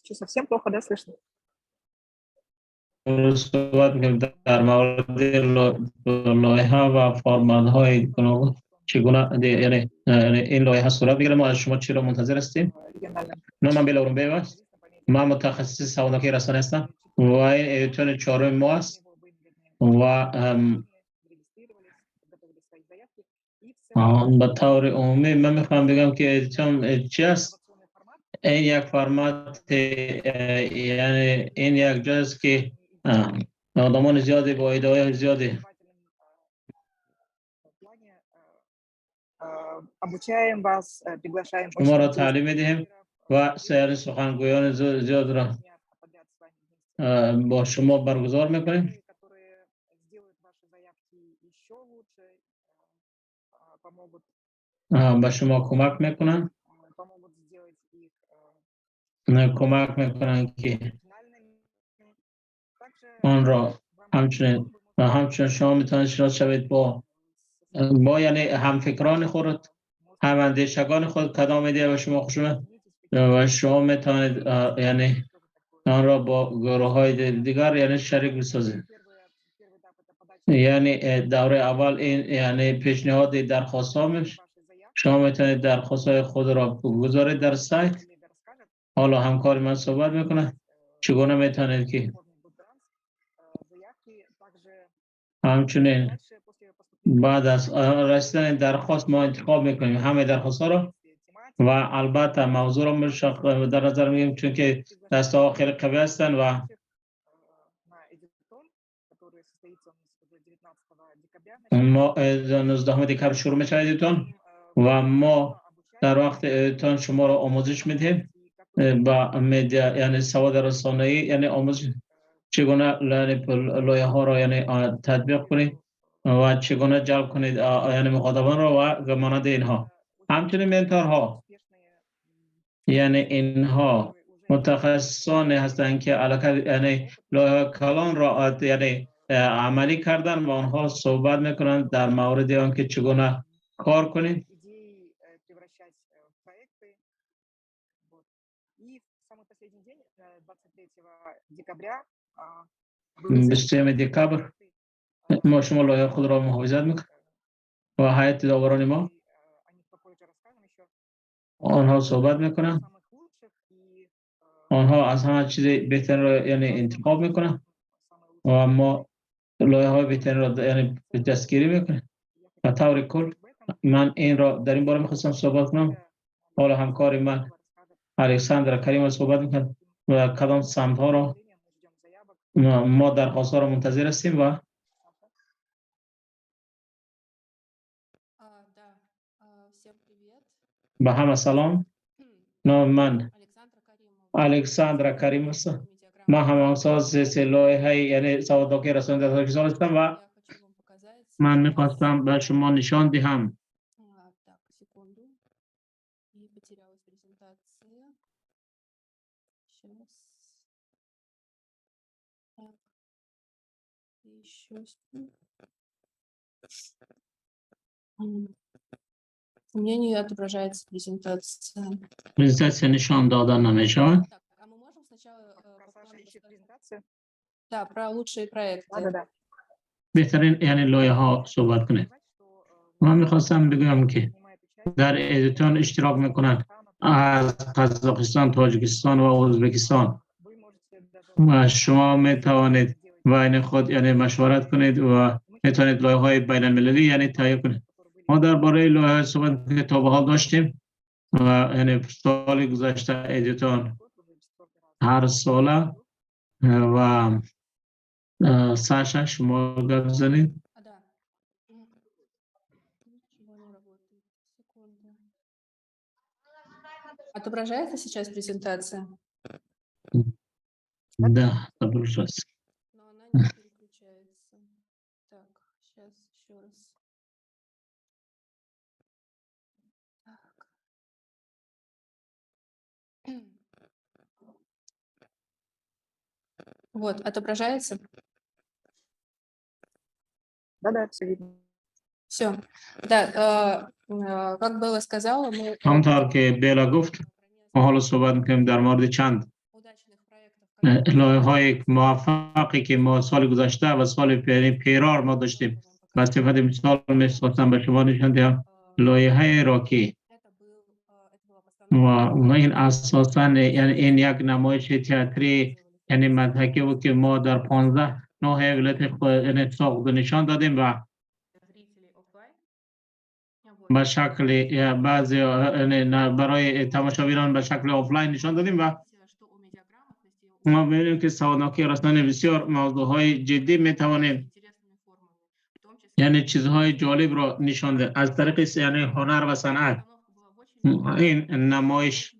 Что, совсем плохо, да, слышно? صحبت می‌کنیم در مورد لایحه و فرمان‌های چگونه یعنی این لایحه صورت بگیره. ما از شما چی را منتظر هستیم؟ Региональным نامم بیلورم بیواست. من متخصص سوانکی رسانه هستم و این ایتون چهارم ما است و به طور عمومی من میخوام بگم که ایتون چی است؟ این یک فرمت یعنی این یک جاست که آدمان زیادی با ایده‌های زیادی обучаем вас, приглашаем شما را очень تعلیم میدهیم و سایر سخنگویان زیاد را подряд с вами вместе, با شما برگزار میکنیم которые сделают ваши заявки еще лучше, помогут به شما کمک میکنن сделать их کمک میکنن که оригинальными. Также آن را вам همچنین و همچنین شما میتونید شناس شوید با یعنی همفکران خود هم اندیشگان خود کدام ایده به شما خوش اومد و شما میتونید یعنی آن را با گروه های دیگر یعنی شریک بسازید. یعنی دوره اول این یعنی پیشنهاد درخواست ها میشه. شما میتونید درخواست های خود را بگذارید در سایت. حالا همکار من صحبت میکنه چگونه میتونید که همچنین بعد از رسیدن درخواست ما انتخاب میکنیم همه درخواست ها را و البته موضوع را در نظر میگیریم چون که دسته ها خیلی قوی هستند و ما 19 دکبر شروع میشه ایدیتون و ما در وقت ایدیتون شما را آموزش میدیم با مدیا یعنی سواد رسانه‌ای یعنی آموزش چگونه لایحه ها را یعنی تطبیق کنید و چگونه جلب کنید یعنی مخاطبان را و مانند اینها. همچنین منتورها یعنی اینها متخصصانی هستند که علاقه یعنی لایحه کلان را یعنی عملی کردن و آنها صحبت میکنند در مورد آنکه چگونه کار کنید. بیستم دکبر ما شما لایحه خود را محافظت میکنیم و هیئت داوران ما آنها صحبت میکنند. آنها از همه چیز بهتر را یعنی انتخاب میکنند و ما لایحه های بهتر را یعنی دستگیری میکنیم. به طور کل من این را در این باره میخواستم صحبت کنم. حالا همکار من الکساندر کریم صحبت میکنم و کدام سمت ها را ما درخواست ها را منتظر هستیم و به همه سلام. نام من الکساندر کریم است. ما همانساز لایحه یعنی سوادآموزی رسانه در تاجیکستان هستم و من میخواستم به شما نشان دهم У меня не отображается презентация. презентация نشان داده نمیشود. А мы можем сначала да, про лучшие проекты. بهترین یعنی لایحه ها صحبت کنید. من میخواستم بگم که در ایدیتون اشتراک میکنند از قزاقستان، تاجیکستان و ازبکستان و شما میتوانید بین خود یعنی مشورت کنید و میتوانید لایحه های بین المللی یعنی تهیه کنید. ما درباره لایحه صحبت که تا به حال داشتیم و یعنی سال گذشته ایدیتون هر ساله و ساشا شما گفت زنید. Отображается сейчас презентация? Да, отображается. Но она не переключается. Так, сейчас еще раз. Так. Вот, отображается? Да, все видно. Все. Да, как Белла сказала, мы... همطور که بیلا گفت ما حالا صحبت میکنیم در مورد چند لایه های موفقی که ما سال گذشته و سال پیرار ما داشتیم و صفت مثال می‌خواستم به شما نشان دهم لایه های را که و این اساساً یعنی این یک نمایش تئاتری یعنی مضحکی بود که ما در 15 نوع ولایت ساخت نشان دادیم و به شکل بعضی برای تماشاگران به شکل آفلاین نشان دادیم و ما می‌بینیم که سوادناکی رسانه بسیار موضوعهای جدی می‌توانیم یعنی چیزهای جالب را نشان دهیم از طریق یعنی هنر و صنعت. این نمایش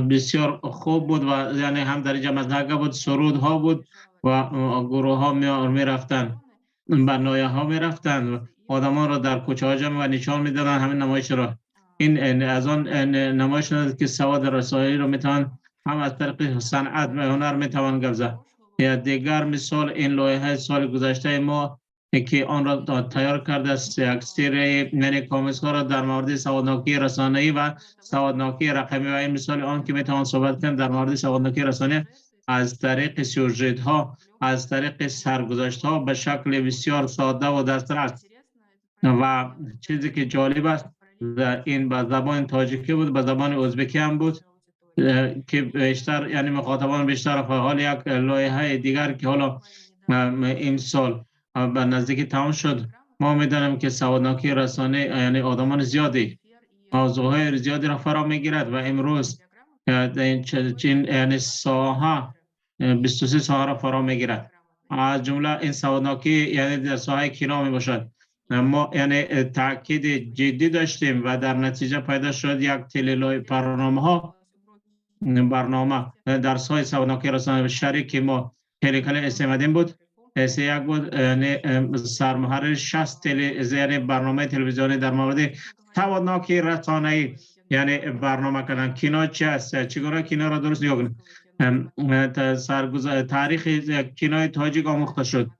بسیار خوب بود و یعنی هم درجه مضحکه بود، سرودها بود و گروه ها می رفتن به نایه ها می رفتن آدمان را در کوچه ها جمع و نشان می دادن همین نمایش را. این از آن نمایش نداد که سواد رسانه‌ای را می توان هم از طریق صنعت و هنر می توان گفت. یا دیگر مثال این لایحه سال گذشته ما که آن را تیار کرده است یک سری یعنی کامیزها را در مورد سوادناکی رسانه‌ای و سوادناکی رقمی و این مثال آن که میتوان صحبت کنیم در مورد سوادناکی رسانه‌ای از طریق سیوژت ها از طریق سرگذشت ها به شکل بسیار ساده و دسترس و چیزی که جالب است این به زبان تاجیکی بود به زبان ازبکی هم بود که بیشتر یعنی مخاطبان بیشتر حال یک لایحه دیگر که حالا این سال به نزدیکی تمام شد ما میدانیم که سوادناکی رسانه یعنی آدمان زیادی موضوعهای زیادی را فرا میگیرد و امروز این یعنی ساحه 23 ساحه را فرا میگیرد از جمله این سوادناکی یعنی در ساحه کینا می باشد. ما یعنی تاکید جدی داشتیم و در نتیجه پیدا شد یک تلویزیون برنامه در ساحه سوادناکی رسانه شریک ما هلیکل استمدین بود یک بود سرمحرر 60 یعنی برنامه تلویزیونی در مورد سوادناکی رسانه‌ای یعنی برنامه کردن کینا چی است چگونه کینا را درست نگاه کنیم تاریخ کینای تاجیک آموخته شد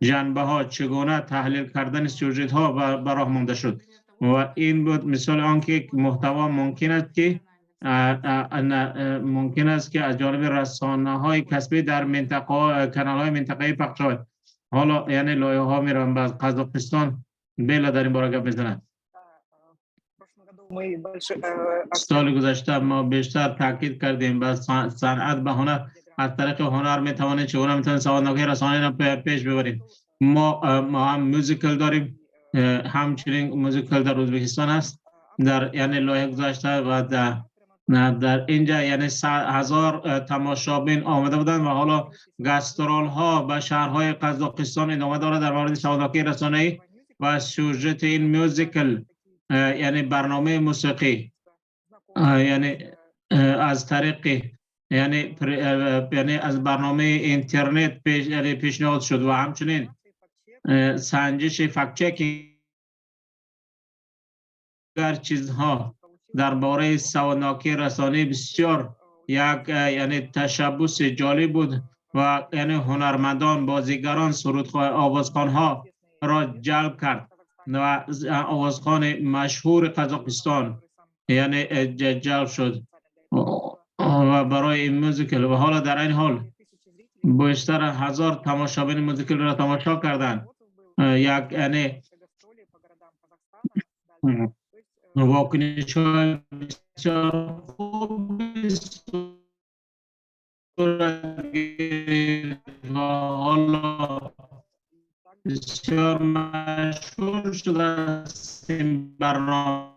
جنبه ها چگونه تحلیل کردن سیوژت ها به راه مانده شد و این بود مثال آنکه محتوا ممکن است که از جانب رسانه های کسبی در منطقه کانال های منطقه‌ای پخش شود. حالا یعنی لایه ها میرن به قزاقستان بیلا در این باره گپ میزنن. سال گذشته ما بیشتر تاکید کردیم به صنعت به هنر از طریق هنر میتوانیم چگونه میتونیم سوادناکی رسانه‌ای را پیش ببریم. ما هم موزیکل داریم همچنین موزیکل در ازبکستان است در یعنی لایحه گذشته و در اینجا یعنی 1000 تماشابین آمده بودند و حالا گاسترول ها به شهرهای قزاقستان ادامه دارد در مورد سوادناکی رسانه‌ای و سوژت این موزیکل یعنی برنامه موسیقی یعنی از طریق یعنی از برنامه اینترنت پیشنهاد شد و همچنین سنجش فکت چکینگ در چیزها درباره سوادناکی رسانه‌ای بسیار یک یعنی تشبث جالب بود و یعنی هنرمندان بازیگران سرودخواه آوازخوان‌ها را جلب کرد و آوازخوان مشهور قزاقستان یعنی جلب شد و برای این موزیکل و حالا در این حال بیشتر 1000 تماشابین موزیکل را تماشا کردند یک یعنی واکنش های بسیار خوبی صورت گرفت و حالا بسیار مشهور شده است این برنامه